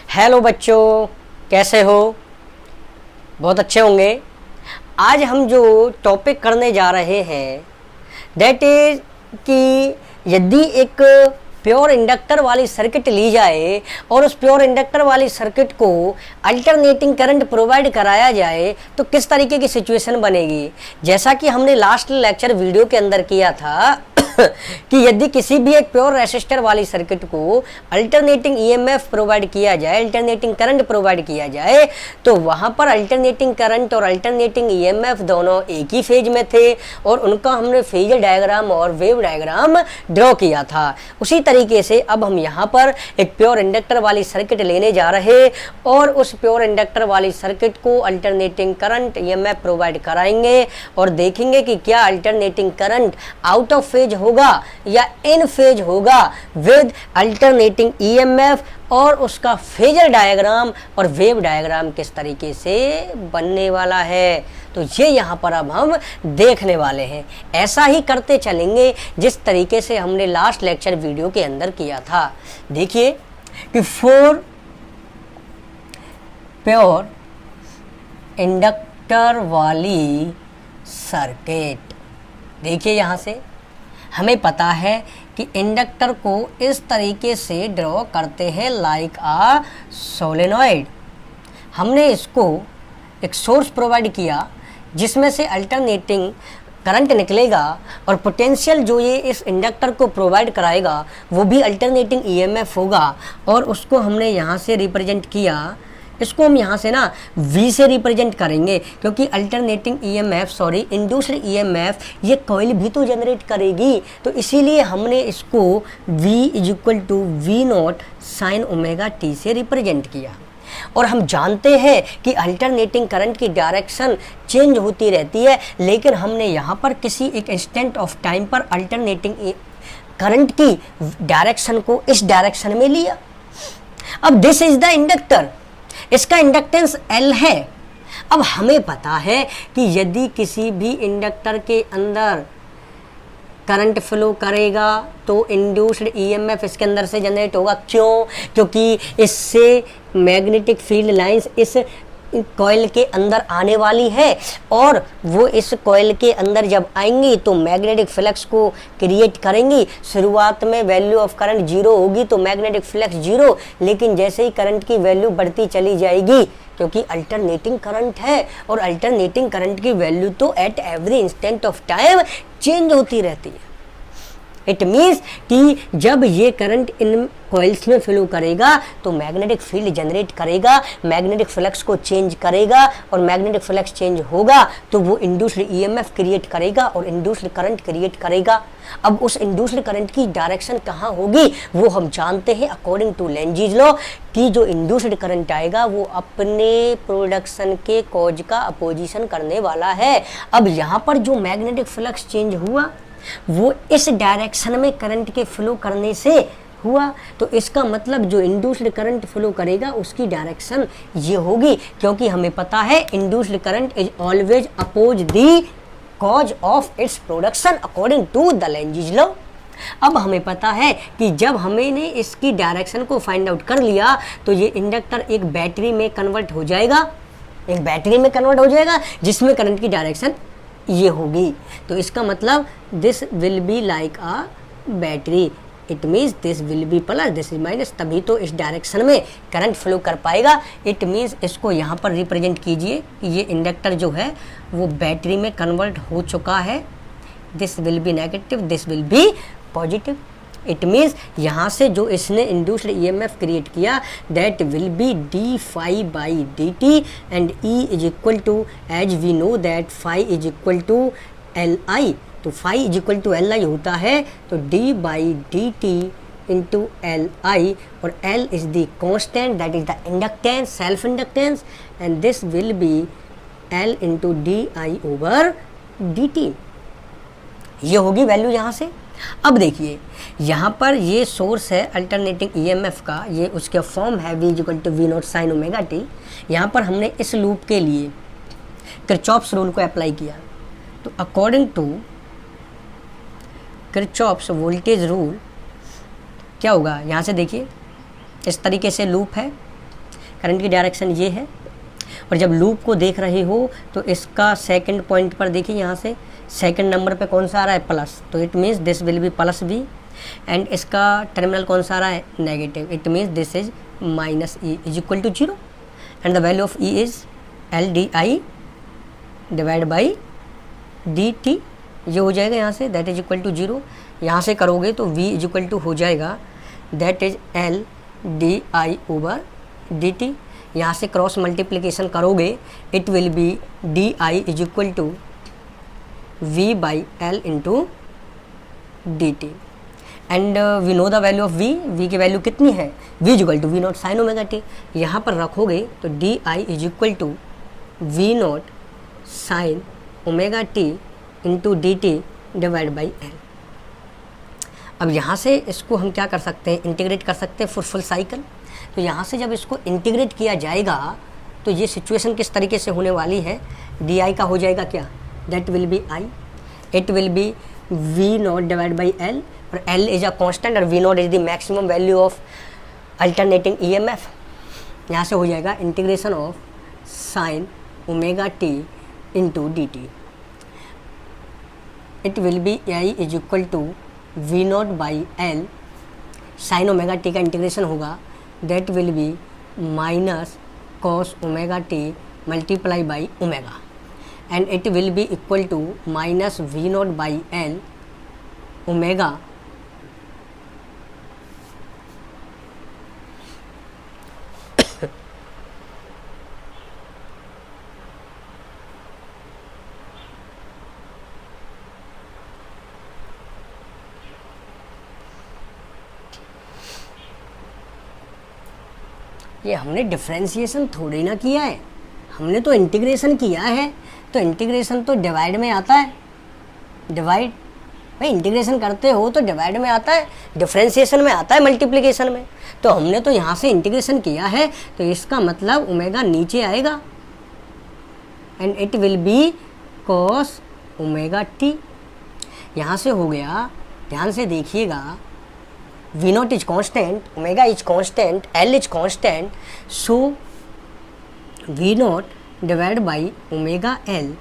Hello बच्चों, कैसे हो? बहुत अच्छे होंगे। आज हम जो टॉपिक करने जा रहे हैं दैट इज कि यदि एक प्योर इंडक्टर वाली सर्किट ली जाए और उस प्योर इंडक्टर वाली सर्किट को अल्टरनेटिंग करंट प्रोवाइड कराया जाए तो किस तरीके की सिचुएशन बनेगी। जैसा कि हमने लास्ट लेक्चर वीडियो के अंदर किया था कि यदि किसी भी एक प्योर रेसिस्टर वाली सर्किट को अल्टरनेटिंग ईएमएफ प्रोवाइड किया जाए, अल्टरनेटिंग करंट प्रोवाइड किया जाए, तो वहां पर अल्टरनेटिंग करंट और अल्टरनेटिंग ईएमएफ दोनों एक ही फेज में थे और उनका हमने फेजर डायग्राम और वेव डायग्राम ड्रॉ किया था। उसी तरीके से अब हम यहाँ पर एक प्योर इंडक्टर वाली सर्किट लेने जा रहे और उस प्योर इंडक्टर वाली सर्किट को अल्टरनेटिंग करंट ईएमएफ प्रोवाइड कराएंगे और देखेंगे कि क्या alternating current out of phase होगा या इन फेज होगा विद अल्टरनेटिंग ईएमएफ, और उसका फेजर डायग्राम और वेव डायग्राम किस तरीके से बनने वाला है। तो ये यहाँ पर अब हम देखने वाले हैं। ऐसा ही करते चलेंगे जिस तरीके से हमने लास्ट लेक्चर वीडियो के अंदर किया था। देखिए कि फोर प्योर इंडक्टर वाली सर्किट, देखिए यहाँ से हमें पता है कि इंडक्टर को इस तरीके से ड्रॉ करते हैं लाइक आ सोलेनॉइड। हमने इसको एक सोर्स प्रोवाइड किया जिसमें से अल्टरनेटिंग करंट निकलेगा और पोटेंशियल जो ये इस इंडक्टर को प्रोवाइड कराएगा वो भी अल्टरनेटिंग ईएमएफ होगा और उसको हमने यहाँ से रिप्रेजेंट किया। इसको हम यहाँ से ना V से रिप्रेजेंट करेंगे क्योंकि अल्टरनेटिंग ईएमएफ इंड्यूस्ड ईएमएफ ये कॉइल भी तो जनरेट करेगी, तो इसीलिए हमने इसको V = V0 sin omega t से रिप्रेजेंट किया। और हम जानते हैं कि अल्टरनेटिंग करंट की डायरेक्शन चेंज होती रहती है, लेकिन हमने यहाँ पर किसी एक इंस्टेंट ऑफ टाइम पर अल्टरनेटिंग करंट की डायरेक्शन को इस डायरेक्शन में लिया। अब दिस इज द इंडक्टर, इसका इंडक्टेंस L है। अब हमें पता है कि यदि किसी भी इंडक्टर के अंदर करंट फ्लो करेगा तो इंड्यूस्ड ईएमएफ इसके अंदर से जनरेट होगा। क्यों? क्योंकि इससे मैग्नेटिक फील्ड लाइंस इस कॉइल के अंदर आने वाली है और वो इस कॉइल के अंदर जब आएंगी तो मैग्नेटिक फ्लक्स को क्रिएट करेंगी। शुरुआत में वैल्यू ऑफ करंट 0 होगी तो मैग्नेटिक फ्लक्स 0, लेकिन जैसे ही करंट की वैल्यू बढ़ती चली जाएगी क्योंकि अल्टरनेटिंग करंट है और अल्टरनेटिंग करंट की वैल्यू तो at every instant of time change होती रहती है। इट मीन्स कि जब ये करंट इन कॉइल्स में फ्लो करेगा तो मैग्नेटिक फील्ड जनरेट करेगा, मैग्नेटिक फ्लक्स को चेंज करेगा और मैग्नेटिक फ्लक्स चेंज होगा तो वो इंड्यूस्ड ईएमएफ क्रिएट करेगा और इंड्यूस्ड करंट क्रिएट करेगा। अब उस इंड्यूस्ड करंट की डायरेक्शन कहाँ होगी वो हम जानते हैं अकॉर्डिंग टू लेंजीज लॉ कि जो इंड्यूस्ड करंट आएगा वो अपने प्रोडक्शन के कॉज का अपोजिशन करने वाला है। अब यहाँ पर जो मैग्नेटिक फ्लक्स चेंज हुआ वो इस डायरेक्शन में करंट के फ्लो करने से हुआ, तो इसका मतलब जो इंड्यूस्ड करंट फ्लो करेगा उसकी डायरेक्शन ये होगी, क्योंकि हमें पता है induced current is always oppose the cause of its production according to the Lenz's law. अब हमें पता है कि जब हमने इसकी डायरेक्शन को फाइंड आउट कर लिया तो ये इंडक्टर एक बैटरी में कन्वर्ट हो जाएगा, एक बैटरी में कन्वर्ट हो जाएगा जिसमें करंट की डायरेक्शन ये होगी। तो इसका मतलब this will be like a battery, it means this will be plus this is minus, तभी तो इस डायरेक्शन में करंट फ्लो कर पाएगा। इट मीन्स इसको यहाँ पर रिप्रेजेंट कीजिए कि ये इंडक्टर जो है वो बैटरी में कन्वर्ट हो चुका है। This will be negative, this will be positive. It means यहाँ से जो इसने इंड्यूस्ड ईएमएफ क्रिएट किया that will be d phi by D T and e is equal to as we know that phi is equal to L I. तो phi is equal to L I होता है तो d by D t into L I, और L is the constant that is the inductance, self inductance, and this will B L into D I over D T. ये होगी value यहाँ से। अब देखिए यहाँ पर ये सोर्स है अल्टरनेटिंग ईएमएफ का, ये उसका फॉर्म है V = V0 sin omega t। यहाँ पर हमने इस लूप के लिए किरचॉफ्स रूल को अप्लाई किया, तो according to Kirchhoff's voltage rule क्या होगा, यहाँ से देखिए इस तरीके से लूप है करंट की डायरेक्शन ये है। और जब लूप को देख रहे हो तो इसका सेकंड पॉइंट पर देखिए, यहाँ से सेकंड नंबर पे कौन सा आ रहा है, प्लस, तो it means this will be plus B. And इसका टर्मिनल कौन सा आ रहा है, negative, it means this is minus E is equal to 0। And the value of E is L D I divide by D T, ये हो जाएगा यहाँ से, दैट इज इक्वल टू 0। यहाँ से करोगे तो v इज इक्वल टू हो जाएगा that is L D I over D T. यहाँ से क्रॉस मल्टीप्लिकेशन करोगे it will be D I is equal to v by L into D T. And we know the value of v की value कितनी है, v is equal to V naught sine omega T. यहाँ पर रखोगे तो D I is equal to V naught sine omega T into D T divide by L. अब यहाँ से इसको हम क्या कर सकते हैं, इंटीग्रेट कर सकते हैं फुल साइकिल। तो यहाँ से जब इसको इंटीग्रेट किया जाएगा तो ये सिचुएशन किस तरीके से होने वाली है, डी आई का हो जाएगा क्या, that will be I, it will be V naught divide by L, और एल इज अ कांस्टेंट और V naught is the maximum value of alternating EMF. यहाँ से हो जाएगा integration of sine omega T into D T, it will be I is equal to V naught by L, sine omega T का integration होगा that will be minus cos omega T multiply by omega, and it will be equal to minus V naught by L omega ये हमने differentiation थोड़ी ना किया है, हमने तो इंटीग्रेशन किया है। तो इंटीग्रेशन तो डिवाइड में आता है, डिवाइड भाई इंटीग्रेशन करते हो तो डिवाइड में आता है, डिफ्रेंशिएशन में आता है मल्टीप्लिकेशन में। तो हमने तो यहाँ से इंटीग्रेशन किया है तो इसका मतलब ओमेगा नीचे आएगा and it will B cos omega T. यहाँ से हो गया, ध्यान से देखिएगा, V naught is constant, omega is constant, L is constant, so V naught divided by omega L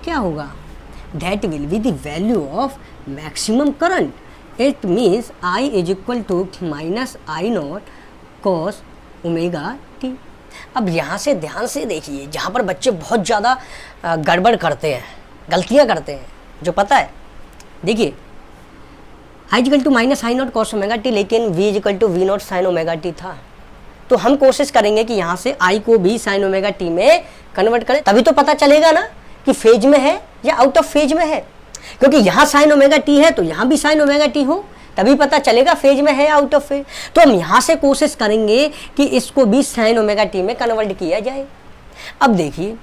क्या होगा, that will be the value of maximum current. It means I is equal to minus I naught cos omega t. अब यहाँ से ध्यान से देखिए, जहाँ पर बच्चे बहुत ज़्यादा गड़बड़ करते हैं, गलतियाँ करते हैं, जो पता है, देखिए I equal to minus I naught cos omega T, लेकिन V equal to V naught sine omega t था। तो हम कोशिश करेंगे कि यहाँ से आई को भी साइन ओमेगा टी में कन्वर्ट करें, तभी तो पता चलेगा ना कि फेज में है या आउट ऑफ फेज में है। क्योंकि यहाँ साइन ओमेगा टी है तो यहाँ भी साइन ओमेगा टी हो, तभी पता चलेगा फेज में है या आउट ऑफ फेज। तो हम यहाँ से कोशिश करेंगे कि इसको भी साइन ओमेगा टी में कन्वर्ट किया जाए। अब देखिए,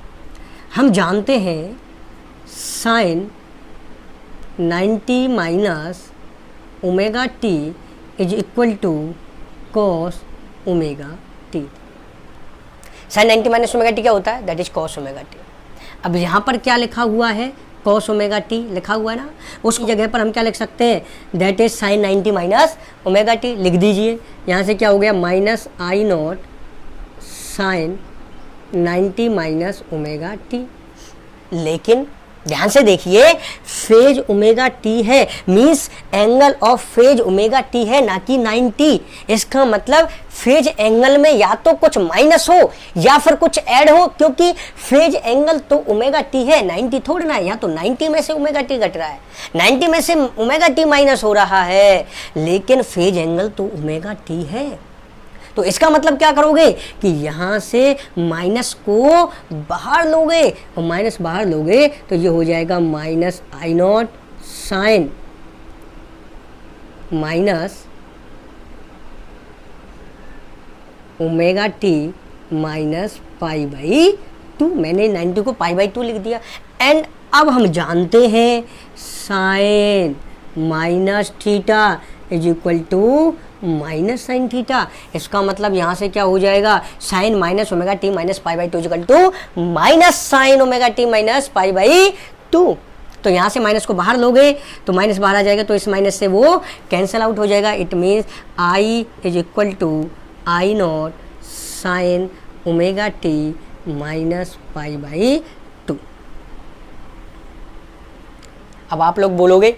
हम जानते हैं sine 90 minus omega T is equal to cos omega T. Sine 90 minus omega T क्या होता है, that is cos omega T. अब यहाँ पर क्या लिखा हुआ है, कॉस ओमेगा टी लिखा हुआ है ना, उसकी जगह पर हम क्या लिख सकते हैं, that is sine 90 minus omega T लिख दीजिए। यहाँ से क्या हो गया, minus I naught sine 90 minus omega T. लेकिन ध्यान से देखिए, फेज ओमेगा टी है, means angle of phase omega T है, ना कि 90। इसका मतलब फेज एंगल में या तो कुछ माइनस हो या फिर कुछ ऐड हो, क्योंकि फेज एंगल तो ओमेगा टी है, 90 थोड़ा ना है। यहाँ तो 90 में से ओमेगा टी घट रहा है, 90 में से ओमेगा टी माइनस हो रहा है, लेकिन फेज एंगल तो ओमेगा टी है। तो इसका मतलब क्या करोगे कि यहाँ से माइनस को बाहर लोगे, और माइनस बाहर लोगे तो ये हो जाएगा minus I naught sine minus omega T minus pi by 2। मैंने 90 को पाई बाई 2 लिख दिया। एंड अब हम जानते हैं sine minus theta is equal to minus sine theta. इसका मतलब यहाँ से क्या हो जाएगा, sine minus omega T minus pi by 2 equal to minus sine omega T minus pi by 2। तो यहाँ से माइनस को बाहर लोगे तो माइनस बाहर आ जाएगा, तो इस माइनस से वो कैंसिल आउट हो जाएगा। It means I is equal to I naught sine omega T minus pi by 2। अब आप लोग बोलोगे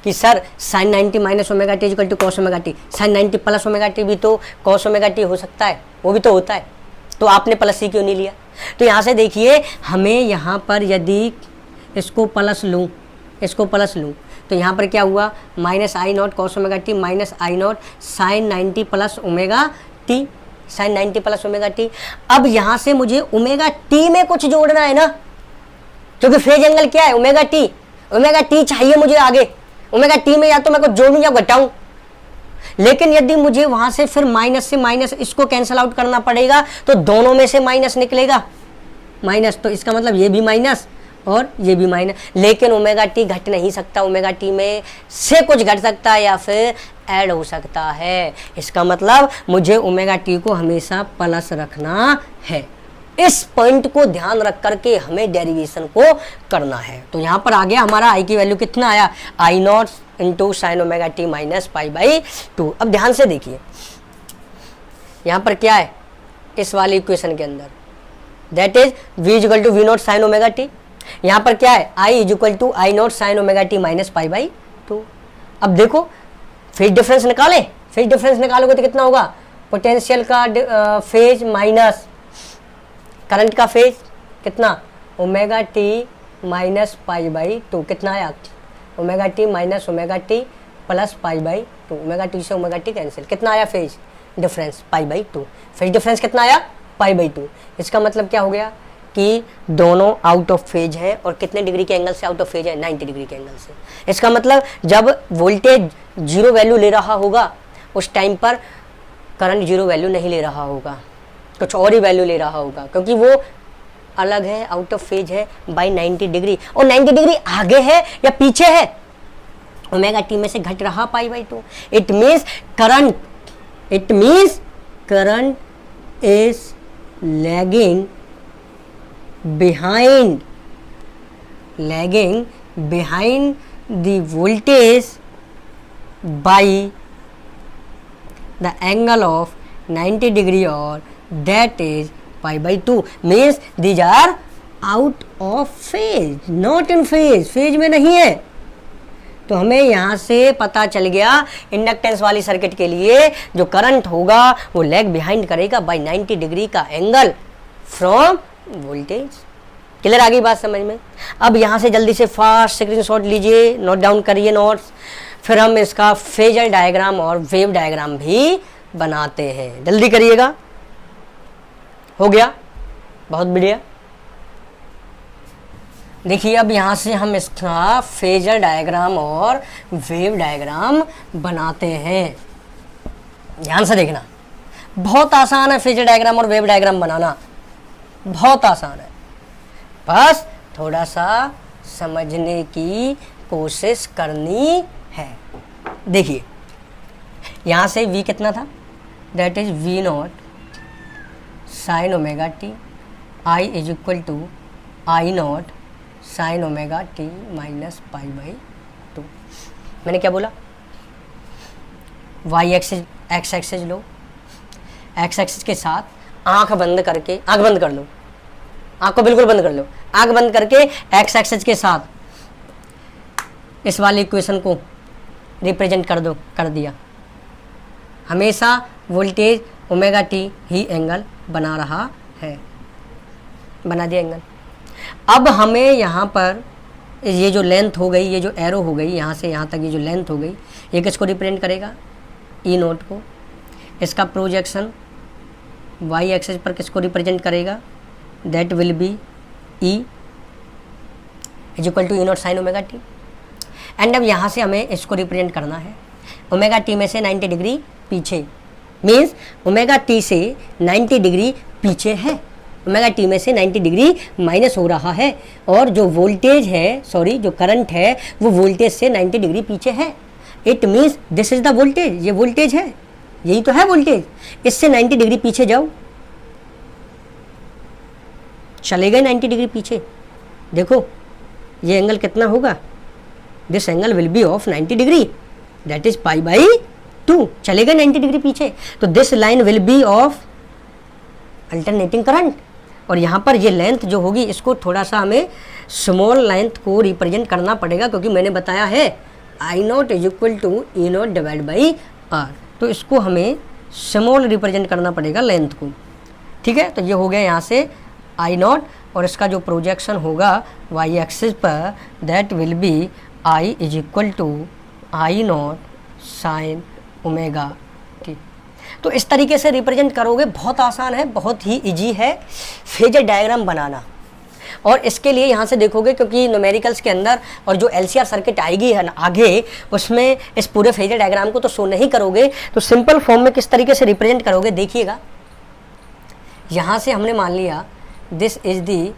कि sir sine 90 minus omega T equal to cos omega T, sine 90 plus omega T भी तो कॉस ओमेगा टी हो सकता है, वो भी तो होता है, तो आपने प्लस ही क्यों नहीं लिया? तो यहाँ से देखिए, हमें यहाँ पर यदि इसको प्लस लूँ, इसको प्लस लूँ, तो यहाँ पर क्या हुआ, minus I naught cos omega T minus I naught sine 90 plus omega T, sine 90 plus omega T. अब यहाँ से मुझे ओमेगा टी में कुछ जोड़ना है ना, क्योंकि फेज एंगल क्या है, ओमेगा टी, ओमेगा टी चाहिए मुझे आगे। ओमेगा टी में या तो मैं कुछ जोड़ूं या घटाऊं, लेकिन यदि मुझे वहां से फिर माइनस से माइनस इसको कैंसिल आउट करना पड़ेगा, तो दोनों में से माइनस निकलेगा, माइनस, तो इसका मतलब ये भी माइनस और ये भी माइनस। लेकिन ओमेगा टी घट नहीं सकता, ओमेगा टी में से कुछ घट सकता है या फिर ऐड हो सकता है। इसका मतलब मुझे ओमेगा टी को हमेशा प्लस रखना है। इस पॉइंट को ध्यान रख करके हमें डेरिवेशन को करना है। तो यहाँ पर आ गया हमारा आई की वैल्यू कितना आया, I naught into sine omega T minus pi by 2। अब ध्यान से देखिए, यहाँ पर क्या है इस वाली इक्वेशन के अंदर, that is v is equal to V naught sine omega T. यहाँ पर क्या है, i is equal to I naught sine omega T minus pi by 2। अब देखो फेज डिफरेंस निकाले, फेज डिफरेंस निकालोगे तो कितना होगा, पोटेंशियल का फेज माइनस करंट का फेज कितना, omega T minus pi by 2, कितना आया, omega T minus omega T plus pi by 2, omega T से ओमेगा टी कैंसिल, कितना आया phase difference pi by 2, phase difference कितना आया पाई बाई 2। इसका मतलब क्या हो गया कि दोनों आउट ऑफ फेज है, और कितने डिग्री के एंगल से आउट ऑफ फेज है, 90 डिग्री के एंगल से। इसका मतलब जब वोल्टेज जीरो वैल्यू ले रहा होगा उस टाइम पर करंट जीरो वैल्यू नहीं ले रहा होगा, कुछ और ही वैल्यू ले रहा होगा, क्योंकि वो अलग है, आउट ऑफ फेज है बाई 90 डिग्री, और 90 डिग्री आगे है या पीछे है, ओमेगा टी में से घट रहा पाई by 2। It means current is lagging behind the voltage by the angle of 90 degree, और that is pi by 2, means these are out of phase, not in phase, phase में नहीं है। तो हमें यहाँ से पता चल गया इंडक्टेंस वाली सर्किट के लिए जो करंट होगा वो लैग बिहाइंड करेगा बाय 90 डिग्री का एंगल फ्रॉम वोल्टेज। क्लियर आ गई बात समझ में? अब यहाँ से जल्दी से फास्ट स्क्रीनशॉट लीजिए, नोट डाउन करिए नोट्स, फिर हम इसका फेजर डायग्राम और वेव डायग्राम भी बनाते हैं। जल्दी करिएगा। हो गया, बहुत बढ़िया। देखिए अब यहाँ से हम इसका फेजर डायग्राम और वेव डायग्राम बनाते हैं। ध्यान से देखना, बहुत आसान है फेजर डायग्राम और वेव डायग्राम बनाना, बहुत आसान है, बस थोड़ा सा समझने की कोशिश करनी है। देखिए यहाँ से v कितना था, that is v naught sine omega T, i is equal to I naught sine omega T minus pi by 2। मैंने क्या बोला, y एक्सिस x एक्सिस लो, x एक्सिस के साथ आंख बंद करके, आंख बंद कर लो, आंख को बिल्कुल बंद कर लो, आंख बंद करके x एक्सिस के साथ इस वाली इक्वेशन को रिप्रेजेंट कर दो, कर दिया। हमेशा वोल्टेज ओमेगा टी ही एंगल बना रहा है, बना दिया एंगल। अब हमें यहाँ पर ये जो लेंथ हो गई, ये जो एरो हो गई, यहाँ से यहाँ तक ये जो लेंथ हो गई, ये किसको रिप्रेजेंट करेगा, ई नोट को। इसका प्रोजेक्शन वाई एक्सिस पर किसको रिप्रेजेंट करेगा, that will be E is equal to E naught sine omega T. And अब यहाँ से हमें इसको रिप्रेजेंट करना है, ओमेगा टी में से 90 डिग्री पीछे, मीन्स ओमेगा टी से 90 डिग्री पीछे है, ओमेगा टी में से 90 डिग्री माइनस हो रहा है, और जो वोल्टेज है, सॉरी जो करंट है वो वोल्टेज से 90 डिग्री पीछे है। It means this is the voltage, ये वोल्टेज है, यही तो है वोल्टेज। इससे 90 डिग्री पीछे जाओ, चले गए 90 डिग्री पीछे, देखो ये एंगल कितना होगा, this angle will be of 90 degree, that is pi by 2, चले गए 90 डिग्री पीछे। तो this line will be of alternating current. और यहाँ पर ये लेंथ जो होगी इसको थोड़ा सा हमें स्मॉल लेंथ को रिप्रेजेंट करना पड़ेगा, क्योंकि मैंने बताया है I naught is equal to E naught divide by R, तो इसको हमें स्मॉल रिप्रेजेंट करना पड़ेगा लेंथ को। ठीक है, तो ये हो गया यहाँ से आई नॉट, और इसका जो प्रोजेक्शन होगा वाई एक्सिस पर that will be I is equal to I naught sine omega T. तो इस तरीके से रिप्रेजेंट करोगे, बहुत आसान है, बहुत ही इजी है फेजर डायग्राम बनाना। और इसके लिए यहाँ से देखोगे, क्योंकि न्यूमेरिकल्स के अंदर और जो एलसीआर सर्किट आएगी है ना आगे, उसमें इस पूरे फेजर डायग्राम को तो शो नहीं करोगे, तो सिंपल फॉर्म में किस तरीके से रिप्रेजेंट करोगे देखिएगा। यहाँ से हमने मान लिया दिस इज दी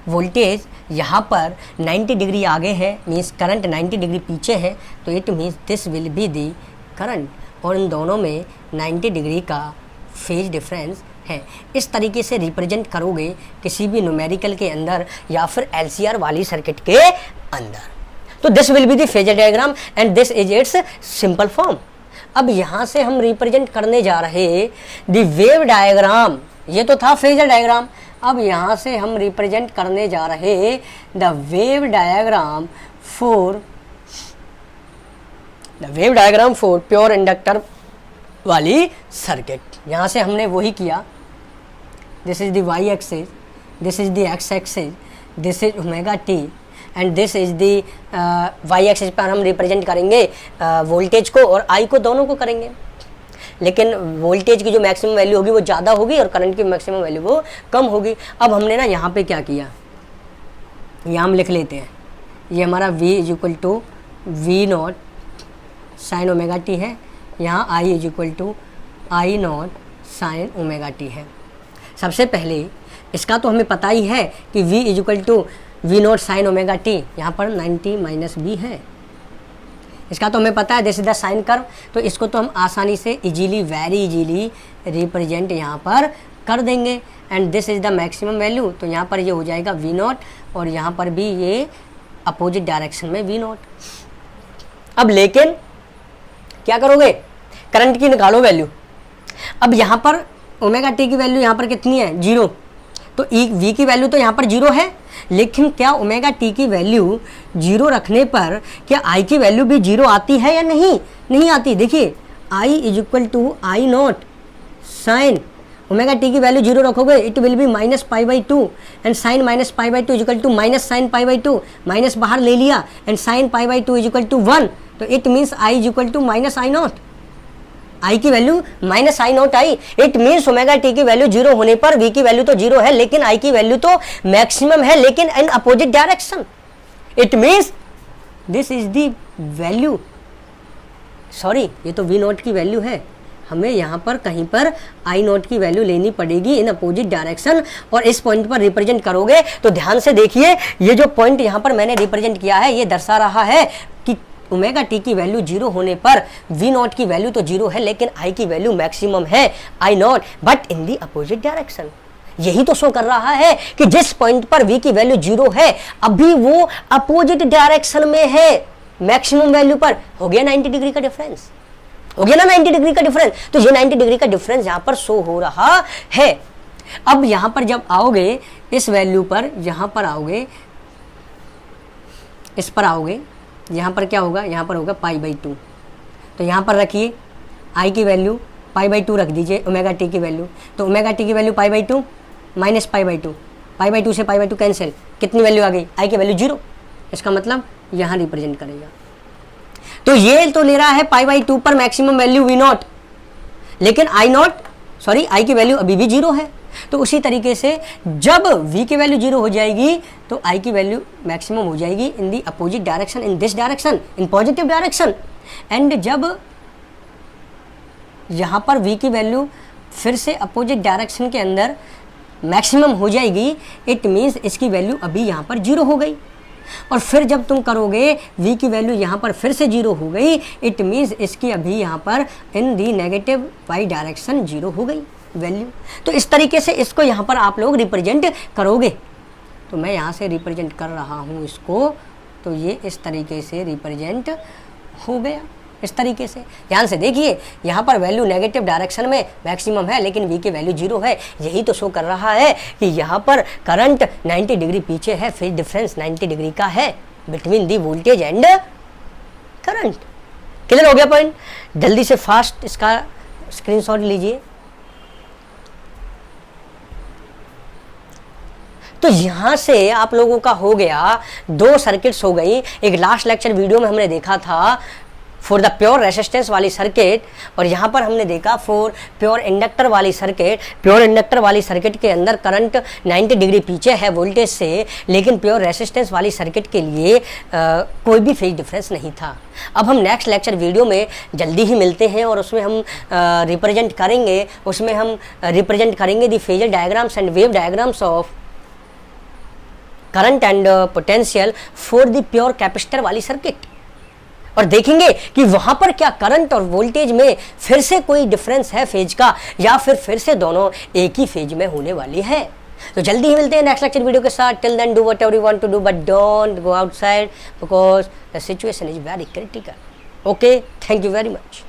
वोल्टेज यहाँ पर 90 डिग्री आगे है, मीन्स करंट 90 डिग्री पीछे है, तो it means this will be the current, और इन दोनों में 90 डिग्री का फेज डिफरेंस है। इस तरीके से रिप्रेजेंट करोगे किसी भी न्यूमेरिकल के अंदर या फिर एलसीआर वाली सर्किट के अंदर। तो this will be the phasor diagram and this is it's simple form. अब यहाँ से हम रिप्रेजेंट करने जा रहे द वेव डायग्राम, ये तो था फेजर डायग्राम, अब यहाँ से हम रिप्रेजेंट करने जा रहे the wave diagram for pure inductor वाली सर्किट। यहाँ से हमने वही किया, this is the Y axis, this is the X axis, this is omega T and this is the Y axis पर हम रिप्रेजेंट करेंगे वोल्टेज को और आई को, दोनों को करेंगे। लेकिन वोल्टेज की जो मैक्सिमम वैल्यू होगी वो ज़्यादा होगी और करंट की मैक्सिमम वैल्यू वो कम होगी। अब हमने ना यहाँ पे क्या किया, यहाँ हम लिख लेते हैं, ये हमारा v is equal to V naught sine omega T है, यहाँ i is equal to I naught sine omega T है। सबसे पहले इसका तो हमें पता ही है कि v is equal to V naught sine omega T, यहाँ पर 90 माइनस बी है, इसका तो हमें पता है this is the sine curve, तो इसको तो हम आसानी से इजीली, वेरी इजीली रिप्रेजेंट यहाँ पर कर देंगे। And this is the maximum value, तो यहाँ पर ये हो जाएगा वी नॉट और यहाँ पर भी ये अपोजिट डायरेक्शन में वी नॉट। अब लेकिन क्या करोगे, करंट की निकालो वैल्यू। अब यहाँ पर ओमेगा टी की वैल्यू यहाँ पर कितनी है, 0, तो वी की वैल्यू तो यहाँ पर 0 है, लेकिन क्या ओमेगा टी की वैल्यू 0 रखने पर क्या आई की वैल्यू भी 0 आती है या नहीं आती। देखिए I is equal to I naught sine omega t की वैल्यू 0 रखोगे it will be minus pi by two and sine minus pi by two is equal to minus sine pi by two, minus बाहर ले लिया and sine pi by two is equal to 1, तो it means I is equal to minus I naught, I की value minus I naught I. It means omega t की value 0 होने पर we की value तो 0 है, लेकिन आई की वैल्यू तो मैक्सिमम है, लेकिन in opposite direction. It means this is the value, sorry ये तो वी नॉट की वैल्यू है, हमें यहाँ पर कहीं पर आई नॉट की वैल्यू लेनी पड़ेगी इन अपोजिट डायरेक्शन। और इस पॉइंट पर रिप्रेजेंट करोगे तो ध्यान से देखिए, ये जो पॉइंट यहाँ पर मैंने रिप्रेजेंट किया है ये दर्शा रहा है कि ओमेगा टी की वैल्यू 0 होने पर वी नॉट की वैल्यू तो 0 है, लेकिन आई की वैल्यू मैक्सिमम है I naught, but in the opposite direction. यही तो शो कर रहा है कि जिस पॉइंट पर वी की वैल्यू 0 है अभी वो अपोजिट डायरेक्शन में है, मैक्सिमम वैल्यू पर हो गया 90 डिग्री का डिफरेंस, हो गया ना 90 डिग्री का डिफरेंस। तो ये 90 डिग्री का डिफरेंस यहाँ पर शो हो रहा है। अब यहाँ पर जब आओगे इस वैल्यू पर, यहाँ पर आओगे, इस पर आओगे, यहाँ पर क्या होगा, यहाँ पर होगा पाई बाई टू, तो यहाँ पर रखिए आई की वैल्यू पाई बाई टू रख दीजिए, ओमेगा टी की वैल्यू, तो ओमेगा टी की value pi by two minus pi by to, pi by to से पाई बाई टू कैंसिल, कितनी वैल्यू आ गई, आई की वैल्यू 0, इसका मतलब यहाँ रिप्रेजेंट करेगा। तो ये तो ले रहा है पाई बाई टू पर मैक्सिमम वैल्यू वी नॉट, लेकिन आई की वैल्यू अभी भी 0 है। तो उसी तरीके से जब v की वैल्यू 0 हो जाएगी तो i की वैल्यू मैक्सिमम हो जाएगी in the opposite direction, in this direction, in positive direction. And जब यहाँ पर v की वैल्यू फिर से अपोजिट डायरेक्शन के अंदर मैक्सिमम हो जाएगी, इट मीन्स इसकी वैल्यू अभी यहाँ पर 0 हो गई। और फिर जब तुम करोगे v की वैल्यू यहाँ पर फिर से 0 हो गई, इट मीन्स इसकी अभी यहाँ पर इन दी नेगेटिव y डायरेक्शन 0 हो गई वैल्यू। तो इस तरीके से इसको यहाँ पर आप लोग रिप्रेजेंट करोगे। तो मैं यहाँ से रिप्रेजेंट कर रहा हूँ इसको, तो ये इस तरीके से रिप्रेजेंट हो गया। इस तरीके से ध्यान से देखिए, यहाँ पर वैल्यू नेगेटिव डायरेक्शन में मैक्सिमम है लेकिन V की वैल्यू 0 है। यही तो शो कर रहा है कि यहाँ पर करंट 90 डिग्री पीछे है, फेज डिफरेंस 90 डिग्री का है between the voltage and current. Clear हो गया पॉइंट? जल्दी से फास्ट इसका स्क्रीनशॉट लीजिए। तो यहां से आप लोगों का हो गया, 2 सर्किट्स हो गई। एक लास्ट लेक्चर वीडियो में हमने देखा था फॉर द प्योर रेसिस्टेंस वाली सर्किट, और यहाँ पर हमने देखा फॉर प्योर इंडक्टर वाली सर्किट। प्योर इंडक्टर वाली सर्किट के अंदर करंट 90 डिग्री पीछे है वोल्टेज से, लेकिन प्योर रेसिस्टेंस वाली सर्किट के लिए कोई भी फेज डिफरेंस नहीं था। अब हम नेक्स्ट लेक्चर वीडियो में जल्दी ही मिलते हैं और उसमें हम रिप्रेजेंट करेंगे the phasor diagrams and wave diagrams of current and potential for the pure capacitor वाली सर्किट, और देखेंगे कि वहां पर क्या करंट और वोल्टेज में फिर से कोई डिफरेंस है फेज का, या फिर से दोनों एक ही फेज में होने वाली है। तो जल्दी ही मिलते हैं नेक्स्ट लेक्चर वीडियो के साथ। Till then do whatever you want to do, but don't go outside because the situation is very critical. Okay, thank you very much.